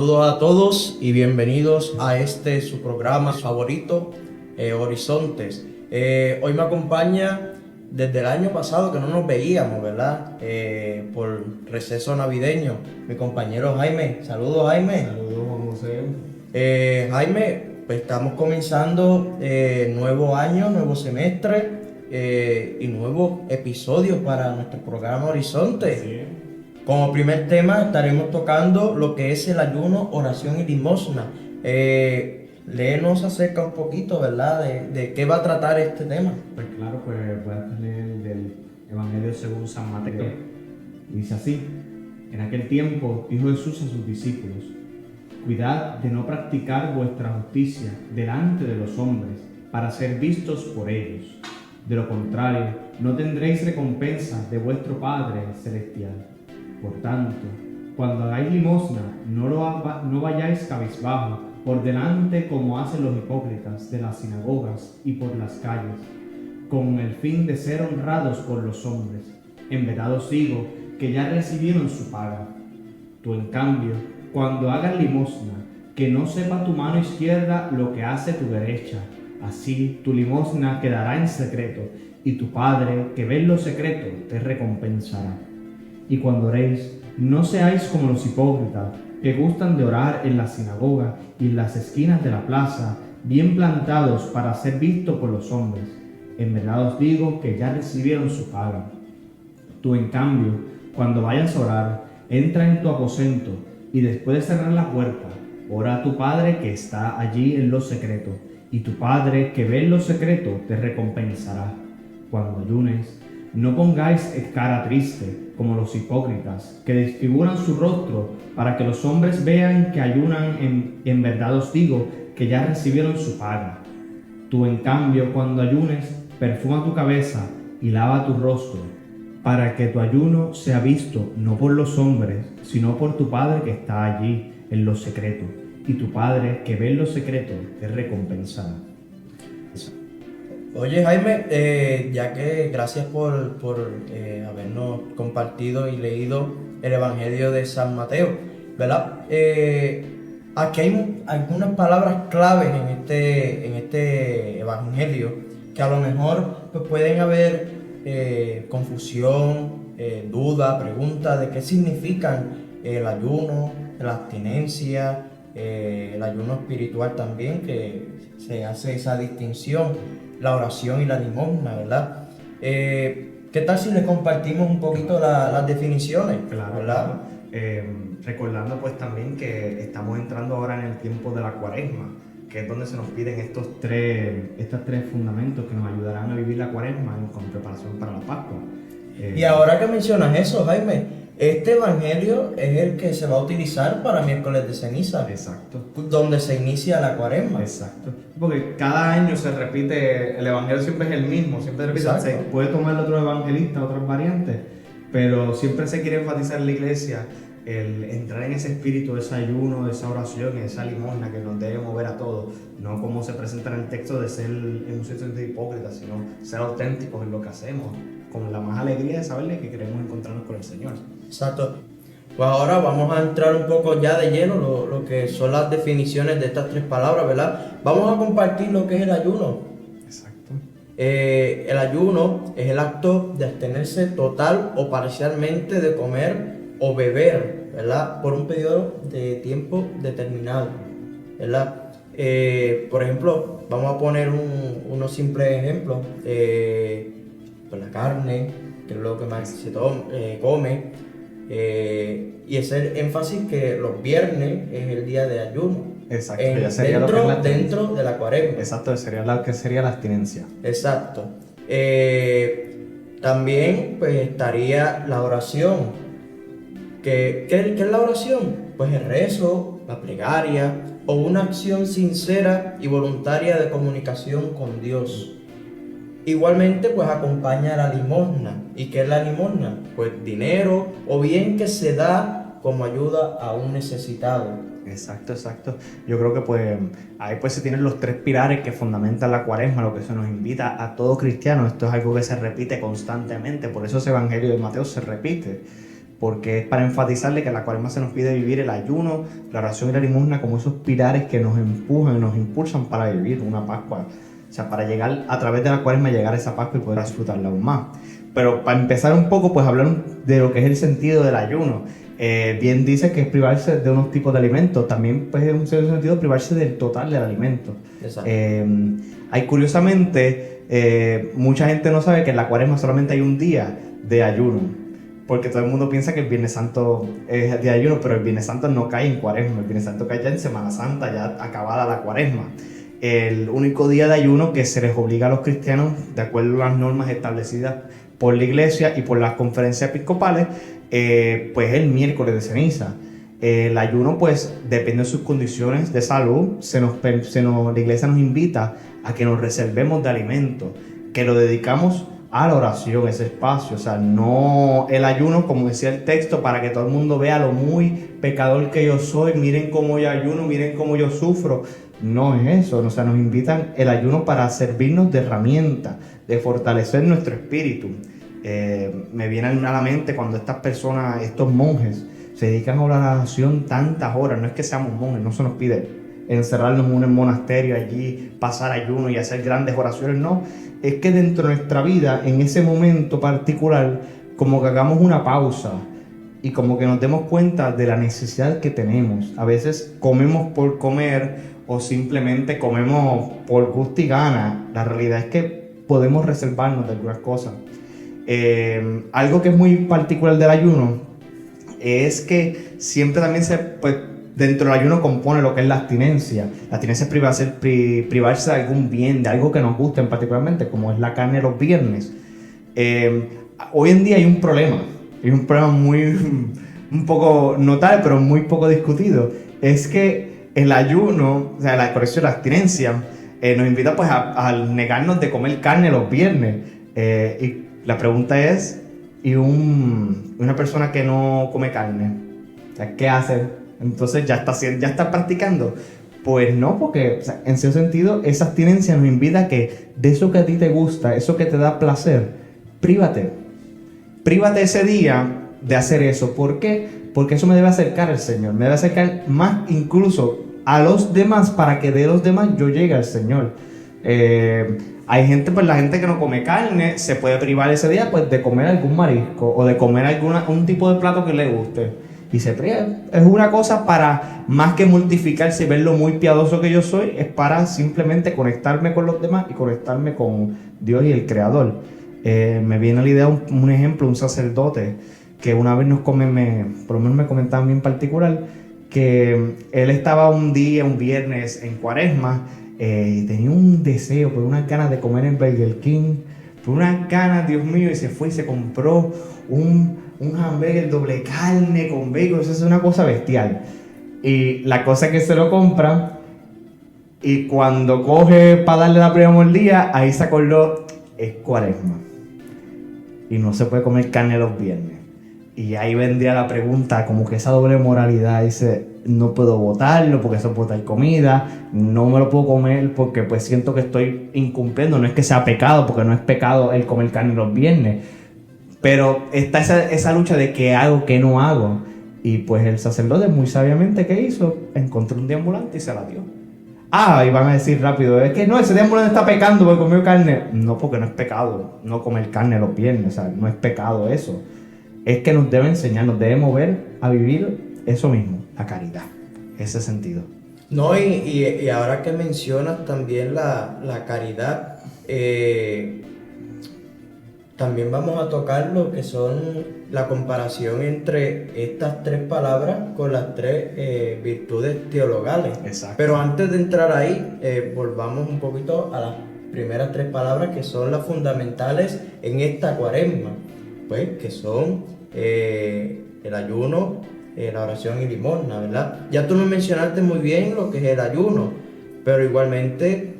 Saludos a todos y bienvenidos a su programa favorito, Horizontes. Hoy me acompaña desde el año pasado que no nos veíamos, ¿verdad? Por receso navideño, mi compañero Jaime. Saludos, Jaime. Saludos, Juan José. Jaime, pues estamos comenzando nuevo año, nuevo semestre y nuevos episodios para nuestro programa Horizonte. Sí. Como primer tema estaremos tocando lo que es el ayuno, oración y limosna. Léenos acerca un poquito, ¿verdad? De qué va a tratar este tema. Pues claro, pues voy a leer del Evangelio según San Mateo. Dice así: en aquel tiempo dijo Jesús a sus discípulos: cuidad de no practicar vuestra justicia delante de los hombres para ser vistos por ellos. De lo contrario, no tendréis recompensa de vuestro Padre Celestial. Por tanto, cuando hagáis limosna, no vayáis cabizbajo por delante como hacen los hipócritas de las sinagogas y por las calles, con el fin de ser honrados por los hombres. En verdad os digo que ya recibieron su paga. Tú, en cambio, cuando hagas limosna, que no sepa tu mano izquierda lo que hace tu derecha. Así tu limosna quedará en secreto, y tu Padre, que ve en lo secreto, te recompensará. Y cuando oréis, no seáis como los hipócritas, que gustan de orar en la sinagoga y en las esquinas de la plaza, bien plantados para ser vistos por los hombres. En verdad os digo que ya recibieron su paga. Tú, en cambio, cuando vayas a orar, entra en tu aposento, y después de cerrar la puerta, ora a tu Padre que está allí en lo secreto, y tu Padre que ve en lo secreto te recompensará. Cuando ayunes, no pongáis cara triste, como los hipócritas, que desfiguran su rostro para que los hombres vean que ayunan. En verdad os digo que ya recibieron su paga. Tú, en cambio, cuando ayunes, perfuma tu cabeza y lava tu rostro, para que tu ayuno sea visto no por los hombres, sino por tu Padre que está allí en lo secreto, y tu Padre que ve en lo secreto te recompensará. Oye, Jaime, ya que gracias por habernos compartido y leído el Evangelio de San Mateo, ¿verdad? Aquí hay algunas palabras claves en este Evangelio que a lo mejor pues, pueden haber confusión, duda, pregunta de qué significan el ayuno, la abstinencia, el ayuno espiritual también, que se hace esa distinción, la oración y la limosna, ¿verdad? ¿Qué tal si le compartimos un poquito las definiciones? Claro, ¿verdad? Recordando pues también que estamos entrando ahora en el tiempo de la Cuaresma, que es donde se nos piden estos tres fundamentos que nos ayudarán a vivir la Cuaresma con preparación para la Pascua. Y ahora que mencionas eso, Jaime, este evangelio es el que se va a utilizar para miércoles de ceniza. Exacto. Donde se inicia la Cuaresma. Exacto. Porque cada año se repite, el evangelio siempre es el mismo, siempre se repite. Se puede tomar otro evangelista, otras variantes, pero siempre se quiere enfatizar en la iglesia el entrar en ese espíritu de ese ayuno, de esa oración y de esa limosna que nos debe mover a todos, no como se presenta en el texto de ser en un sentido de hipócrita, sino ser auténticos en lo que hacemos, con la más alegría de saberle que queremos encontrarnos con el Señor. Exacto. Pues ahora vamos a entrar un poco ya de lleno lo que son las definiciones de estas tres palabras, ¿verdad? Vamos a compartir lo que es el ayuno. Exacto. El ayuno es el acto de abstenerse total o parcialmente de comer o beber, ¿verdad? Por un periodo de tiempo determinado, ¿verdad? Por ejemplo, vamos a poner unos simples ejemplos. Pues la carne, que es lo que más se come. Y ese énfasis que los viernes es el día de ayuno. Exacto, ya sería dentro de la Cuaresma. Exacto, sería la abstinencia. Exacto. También pues estaría la oración. ¿Qué es la oración? Pues el rezo, la plegaria o una acción sincera y voluntaria de comunicación con Dios. Igualmente pues acompaña la limosna. ¿Y qué es la limosna? Pues dinero o bien que se da como ayuda a un necesitado. Exacto. Yo creo que pues ahí pues se tienen los tres pilares que fundamentan la Cuaresma, lo que se nos invita a todo cristiano. Esto es algo que se repite constantemente, por eso ese Evangelio de Mateo se repite. porque es para enfatizarle que en la Cuaresma se nos pide vivir el ayuno, la oración y la limosna como esos pilares que nos empujan y nos impulsan para vivir una Pascua. O sea, para llegar, a través de la Cuaresma, llegar a esa Pascua y poder disfrutarla aún más. Pero para empezar un poco, pues hablar de lo que es el sentido del ayuno. Bien dice que es privarse de unos tipos de alimentos, también pues en un cierto sentido privarse del total del alimento. Exacto. Hay curiosamente, mucha gente no sabe que en la Cuaresma solamente hay un día de ayuno, porque todo el mundo piensa que el Viernes Santo es de ayuno, pero el Viernes Santo no cae en Cuaresma, el Viernes Santo cae ya en Semana Santa, ya acabada la Cuaresma. El único día de ayuno que se les obliga a los cristianos, de acuerdo a las normas establecidas por la Iglesia y por las conferencias episcopales, pues el miércoles de ceniza. El ayuno, pues, depende de sus condiciones de salud. La Iglesia nos invita a que nos reservemos de alimentos, que lo dedicamos a la oración, ese espacio. O sea, no el ayuno, como decía el texto, para que todo el mundo vea lo muy pecador que yo soy, miren cómo yo ayuno, miren cómo yo sufro. No es eso, o sea, nos invitan el ayuno para servirnos de herramienta, de fortalecer nuestro espíritu. Me viene a la mente cuando estas personas, estos monjes, se dedican a la oración tantas horas. No es que seamos monjes, no se nos pide encerrarnos en un monasterio allí, pasar ayuno y hacer grandes oraciones, no. Es que dentro de nuestra vida, en ese momento particular, como que hagamos una pausa y como que nos demos cuenta de la necesidad que tenemos. A veces comemos por comer o simplemente comemos por gusto y gana. La realidad es que podemos reservarnos de algunas cosas. Algo que es muy particular del ayuno es que siempre también pues, dentro del ayuno compone lo que es la abstinencia. La abstinencia es privarse de algún bien, de algo que nos guste particularmente, como es la carne los viernes. Hoy en día hay un problema un poco notable, pero muy poco discutido. Es que el ayuno, o sea, la abstinencia, nos invita pues a negarnos de comer carne los viernes. Y la pregunta es, ¿y una persona que no come carne? O sea, ¿qué hace? Entonces ya está practicando. Pues no, porque o sea, en cierto sentido esa abstinencia nos invita a que de eso que a ti te gusta, eso que te da placer, prívate ese día de hacer eso. ¿Por qué? Porque eso me debe acercar al Señor, me debe acercar más incluso a los demás, para que de los demás yo llegue al Señor. Hay gente, pues la gente que no come carne se puede privar ese día pues de comer algún marisco o de comer un tipo de plato que le guste, y se priva. Es una cosa para más que mortificarse y ver lo muy piadoso que yo soy, es para simplemente conectarme con los demás y conectarme con Dios y el Creador. Me viene a la idea un ejemplo, un sacerdote que una vez por lo menos me comentaba a mí en particular, que él estaba un viernes en Cuaresma, y tenía un deseo, por unas ganas de comer en Burger King, por unas ganas, Dios mío, y se fue y se compró un hamburger doble carne con bacon. Eso es una cosa bestial. Y la cosa es que se lo compra, y cuando coge para darle la primera mordida, ahí se acordó, es Cuaresma y no se puede comer carne los viernes. Y ahí vendría la pregunta, como que esa doble moralidad, dice, no puedo botarlo porque eso es botar comida, no me lo puedo comer porque pues siento que estoy incumpliendo. No es que sea pecado, porque no es pecado el comer carne los viernes, pero está esa lucha de qué hago, qué no hago. Y pues el sacerdote muy sabiamente, ¿qué hizo? Encontró un deambulante y se la dio. Y van a decir rápido, es que no, ese deambulante está pecando porque comió carne. No, porque no es pecado no comer carne los viernes, o sea, no es pecado eso. Es que nos debe enseñar, nos debe mover a vivir eso mismo, la caridad, ese sentido. No, y ahora que mencionas también la caridad, también vamos a tocar lo que son la comparación entre estas tres palabras con las tres virtudes teologales. Exacto. Pero antes de entrar ahí, volvamos un poquito a las primeras tres palabras que son las fundamentales en esta Cuaresma, pues que son el ayuno, la oración y limosna, ¿verdad? Ya tú me mencionaste muy bien lo que es el ayuno, pero igualmente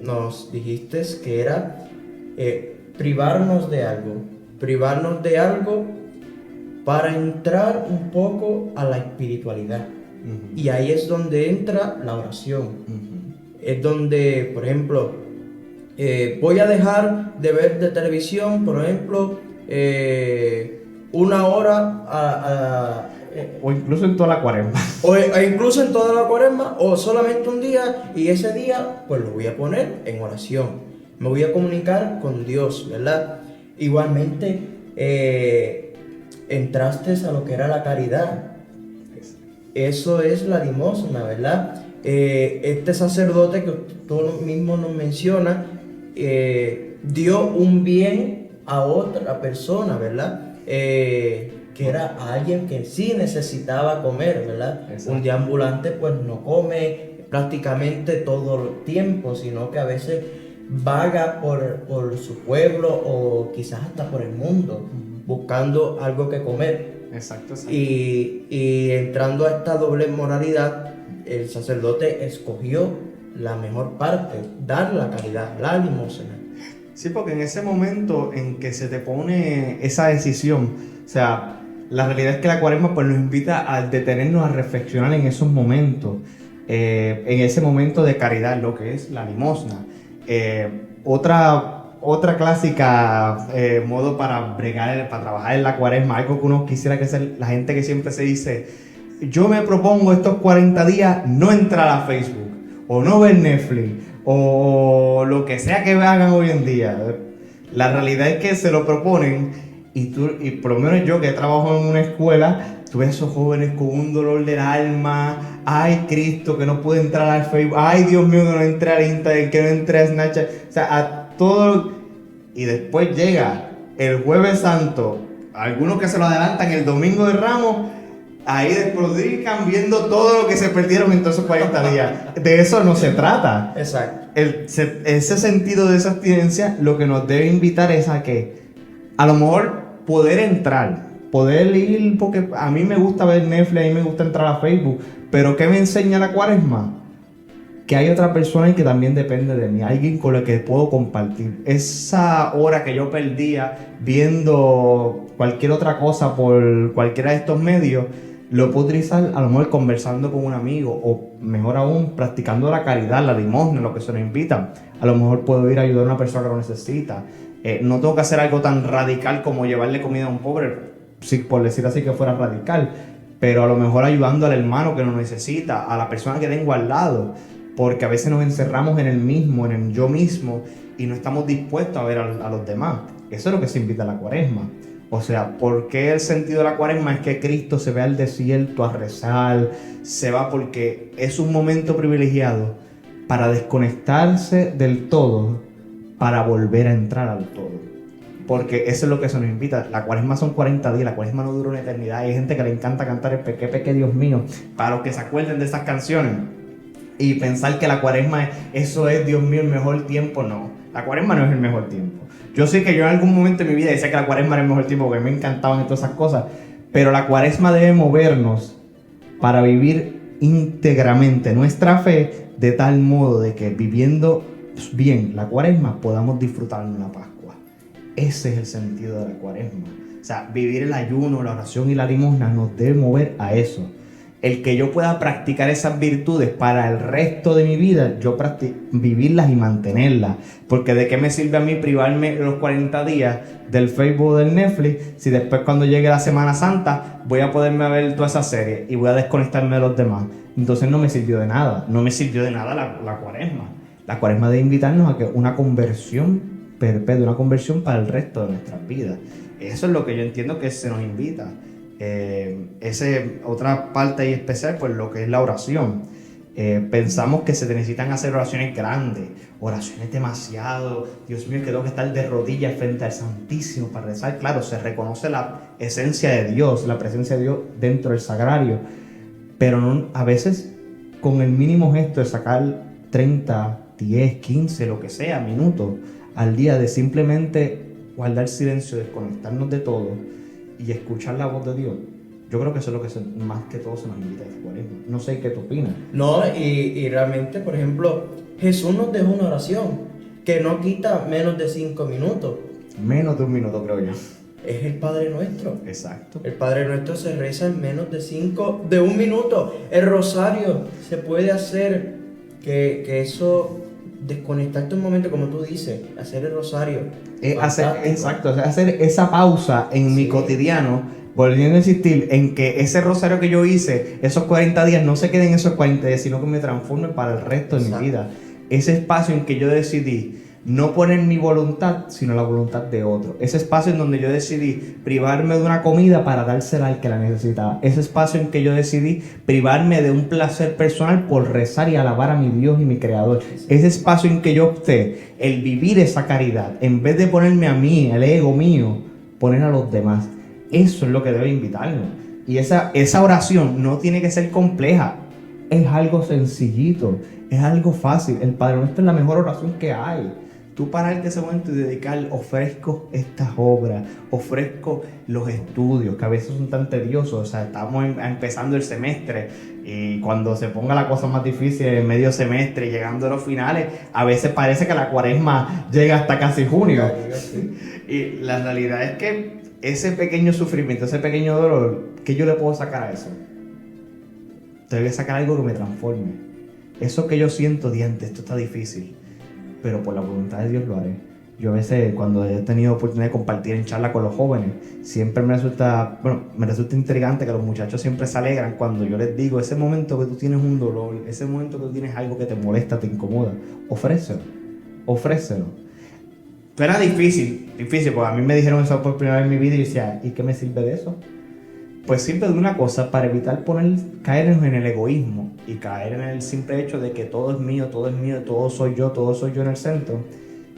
nos dijiste que era privarnos de algo para entrar un poco a la espiritualidad. Uh-huh. Y ahí es donde entra la oración. Uh-huh. Es donde, por ejemplo, voy a dejar de ver de televisión, por ejemplo, una hora O incluso en toda la cuaresma. o incluso en toda la cuaresma, o solamente un día, y ese día pues lo voy a poner en oración. Me voy a comunicar con Dios, ¿verdad? Igualmente, entraste a lo que era la caridad. Eso es la limosna, ¿verdad? Este sacerdote que tú mismo nos mencionas, dio un bien a otra persona, ¿verdad? Que era alguien que sí necesitaba comer, ¿verdad? Exacto. Un deambulante pues no come prácticamente todo el tiempo, sino que a veces vaga por su pueblo o quizás hasta por el mundo, buscando algo que comer. Exacto. Y entrando a esta doble moralidad, el sacerdote escogió la mejor parte, dar la caridad, la limosna. Sí, porque en ese momento en que se te pone esa decisión, o sea, la realidad es que la cuaresma pues nos invita a detenernos a reflexionar en esos momentos, en ese momento de caridad, lo que es la limosna. Otra clásica modo para bregar, para trabajar en la cuaresma, algo que uno quisiera que sea la gente que siempre se dice, yo me propongo estos 40 días no entrar a Facebook, o no ver Netflix, o lo que sea que hagan hoy en día. La realidad es que se lo proponen y por lo menos yo que trabajo en una escuela, tú ves a esos jóvenes con un dolor del alma, ay Cristo que no pude entrar al Facebook, ay Dios mío que no entré al Instagram, que no entré a Snapchat, o sea, a todo. Y después llega el Jueves Santo, algunos que se lo adelantan el Domingo de Ramos, ahí desproducan viendo todo lo que se perdieron en todos esos 40 días. De eso no se trata. Exacto. Ese sentido de esa abstinencia lo que nos debe invitar es a que a lo mejor poder entrar, poder ir, porque a mí me gusta ver Netflix, a mí me gusta entrar a Facebook, pero ¿qué me enseña la cuaresma? Que hay otra persona y que también depende de mí, alguien con el que puedo compartir. Esa hora que yo perdía viendo cualquier otra cosa por cualquiera de estos medios, lo puedo utilizar a lo mejor conversando con un amigo, o mejor aún, practicando la caridad, la limosna, lo que se nos invita. A lo mejor puedo ir a ayudar a una persona que lo necesita. No tengo que hacer algo tan radical como llevarle comida a un pobre, sí, por decir así que fuera radical, pero a lo mejor ayudando al hermano que lo necesita, a la persona que tengo al lado, porque a veces nos encerramos en el mismo, en el yo mismo, y no estamos dispuestos a ver a los demás. Eso es lo que se invita a la cuaresma. O sea, ¿por qué el sentido de la cuaresma es que Cristo se ve al desierto a rezar? Se va porque es un momento privilegiado para desconectarse del todo, para volver a entrar al todo. Porque eso es lo que se nos invita. La cuaresma son 40 días, la cuaresma no dura una eternidad. Hay gente que le encanta cantar el peque, peque, Dios mío, para los que se acuerden de esas canciones. Y pensar que la cuaresma, eso es, Dios mío, el mejor tiempo. No, la cuaresma no es el mejor tiempo. Yo sé que yo en algún momento de mi vida decía que la cuaresma era el mejor tiempo porque me encantaban todas esas cosas, pero la cuaresma debe movernos para vivir íntegramente nuestra fe de tal modo de que viviendo bien la cuaresma podamos disfrutar de la Pascua. Ese es el sentido de la cuaresma. O sea, vivir el ayuno, la oración y la limosna nos debe mover a eso. El que yo pueda practicar esas virtudes para el resto de mi vida, yo vivirlas y mantenerlas. Porque ¿de qué me sirve a mí privarme los 40 días del Facebook o del Netflix si después cuando llegue la Semana Santa voy a poderme ver toda esa serie y voy a desconectarme de los demás? Entonces no me sirvió de nada. No me sirvió de nada la cuaresma. La cuaresma debe invitarnos a que una conversión perpetua, una conversión para el resto de nuestras vidas. Eso es lo que yo entiendo que se nos invita. Otra parte ahí especial, pues lo que es la oración. Pensamos que se necesitan hacer oraciones grandes, oraciones demasiado, Dios mío, que tengo que estar de rodillas frente al Santísimo para rezar. Claro, se reconoce la esencia de Dios, la presencia de Dios dentro del sagrario, pero no, a veces con el mínimo gesto de sacar 30, 10, 15, lo que sea, minutos al día, de simplemente guardar silencio, desconectarnos de todo y escuchar la voz de Dios. Yo creo que eso es lo que más que todo se nos invita a este cuaresma. No sé qué tú opinas. No, y realmente, por ejemplo, Jesús nos dejó una oración que no quita menos de 5 minutos. Menos de un minuto, creo yo. Es el Padre Nuestro. Exacto. El Padre Nuestro se reza en menos de 1 minuto. El rosario se puede hacer, que eso desconectarte un momento, como tú dices, hacer el rosario. Hacer esa pausa en mi Sí. cotidiano, volviendo a insistir en que ese rosario que yo hice, esos 40 días, no se queden en esos 40 días, sino que me transforme para el resto de mi Exacto. vida. Ese espacio en que yo decidí no poner mi voluntad, sino la voluntad de otro. Ese espacio en donde yo decidí privarme de una comida para dársela al que la necesitaba. Ese espacio en que yo decidí privarme de un placer personal por rezar y alabar a mi Dios y mi Creador. Ese espacio en que yo opté el vivir esa caridad, en vez de ponerme a mí, el ego mío, poner a los demás. Eso es lo que debe invitarnos. Y esa oración no tiene que ser compleja. Es algo sencillito, es algo fácil. El Padre Nuestro es la mejor oración que hay. Tú pararte ese momento y dedicar, ofrezco estas obras, ofrezco los estudios, que a veces son tan tediosos. O sea, estamos empezando el semestre y cuando se ponga la cosa más difícil en medio semestre, llegando a los finales, a veces parece que la cuaresma llega hasta casi junio. Y la realidad es que ese pequeño sufrimiento, ese pequeño dolor, ¿qué yo le puedo sacar a eso? Tengo que sacar algo que me transforme. Eso que yo siento, diante, esto está difícil, pero por la voluntad de Dios lo haré. Yo a veces, cuando he tenido oportunidad de compartir en charla con los jóvenes, siempre me resulta intrigante que los muchachos siempre se alegran cuando yo les digo, ese momento que tú tienes un dolor, ese momento que tú tienes algo que te molesta, te incomoda, ofrécelo. Pero era difícil, porque a mí me dijeron eso por primera vez en mi vida y yo decía, ¿y qué me sirve de eso? Pues sirve de una cosa, para evitar caer en el egoísmo y caer en el simple hecho de que todo es mío, todo soy yo en el centro.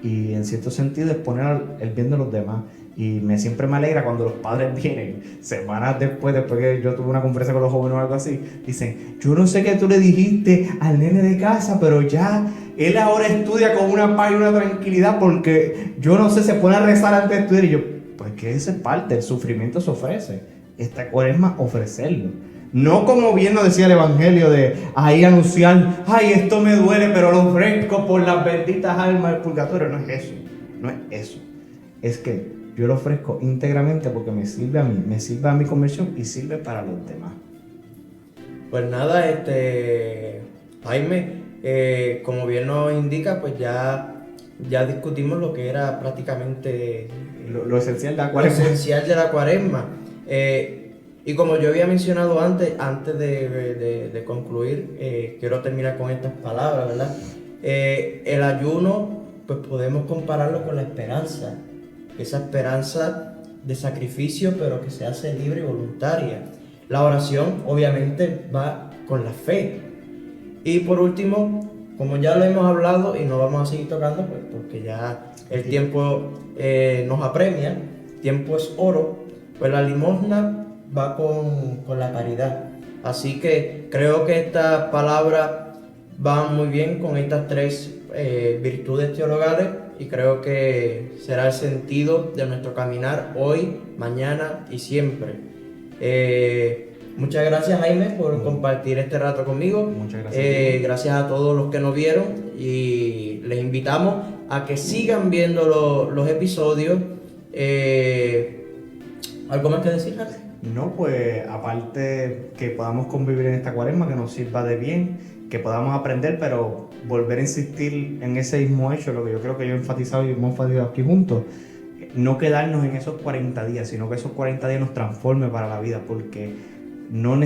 Y en cierto sentido es poner el bien de los demás. Y siempre me alegra cuando los padres vienen, semanas después que yo tuve una conversación con los jóvenes o algo así, dicen, yo no sé qué tú le dijiste al nene de casa, pero ya él ahora estudia con una paz y una tranquilidad porque yo no sé, se pone a rezar antes de estudiar. Y yo, pues que esa es parte, el sufrimiento se ofrece. Esta cuaresma ofrecerlo. No como bien nos decía el evangelio de ahí anunciar, ay, esto me duele, pero lo ofrezco por las benditas almas del purgatorio. No es eso. Es que yo lo ofrezco íntegramente porque me sirve a mí, me sirve a mi conversión y sirve para los demás. Pues nada, Jaime, como bien nos indica, pues ya discutimos lo que era prácticamente lo esencial de la lo cuaresma. esencial de la cuaresma. Y como yo había mencionado antes de concluir, quiero terminar con estas palabras, ¿verdad? El ayuno, pues podemos compararlo con la esperanza. Esa esperanza de sacrificio, pero que se hace libre y voluntaria. La oración, obviamente, va con la fe. Y por último, como ya lo hemos hablado y no vamos a seguir tocando, pues porque ya el tiempo nos apremia, tiempo es oro, pues la limosna va con la caridad. Así que creo que estas palabras van muy bien con estas tres virtudes teologales y creo que será el sentido de nuestro caminar hoy, mañana y siempre. Muchas gracias, Jaime, por compartir este rato conmigo. Muchas gracias. Gracias a todos los que nos vieron y les invitamos a que sigan viendo los episodios. ¿Algo más que decir, Jaime? No, pues aparte que podamos convivir en esta cuaresma, que nos sirva de bien, que podamos aprender, pero volver a insistir en ese mismo hecho, lo que yo creo que yo he enfatizado y hemos enfatizado aquí juntos, no quedarnos en esos 40 días, sino que esos 40 días nos transforme para la vida, porque no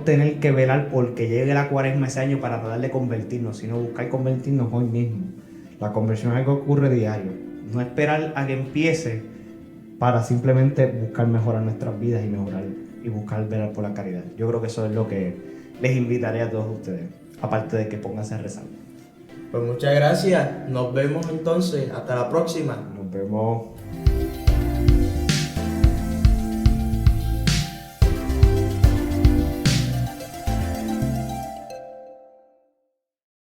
tener que velar porque llegue la cuaresma ese año para tratar de convertirnos, sino buscar convertirnos hoy mismo. La conversión es algo que ocurre diario, no esperar a que empiece para simplemente buscar mejorar nuestras vidas y buscar velar por la caridad. Yo creo que eso es lo que les invitaré a todos ustedes, aparte de que pónganse a rezar. Pues muchas gracias, nos vemos entonces, hasta la próxima. Nos vemos.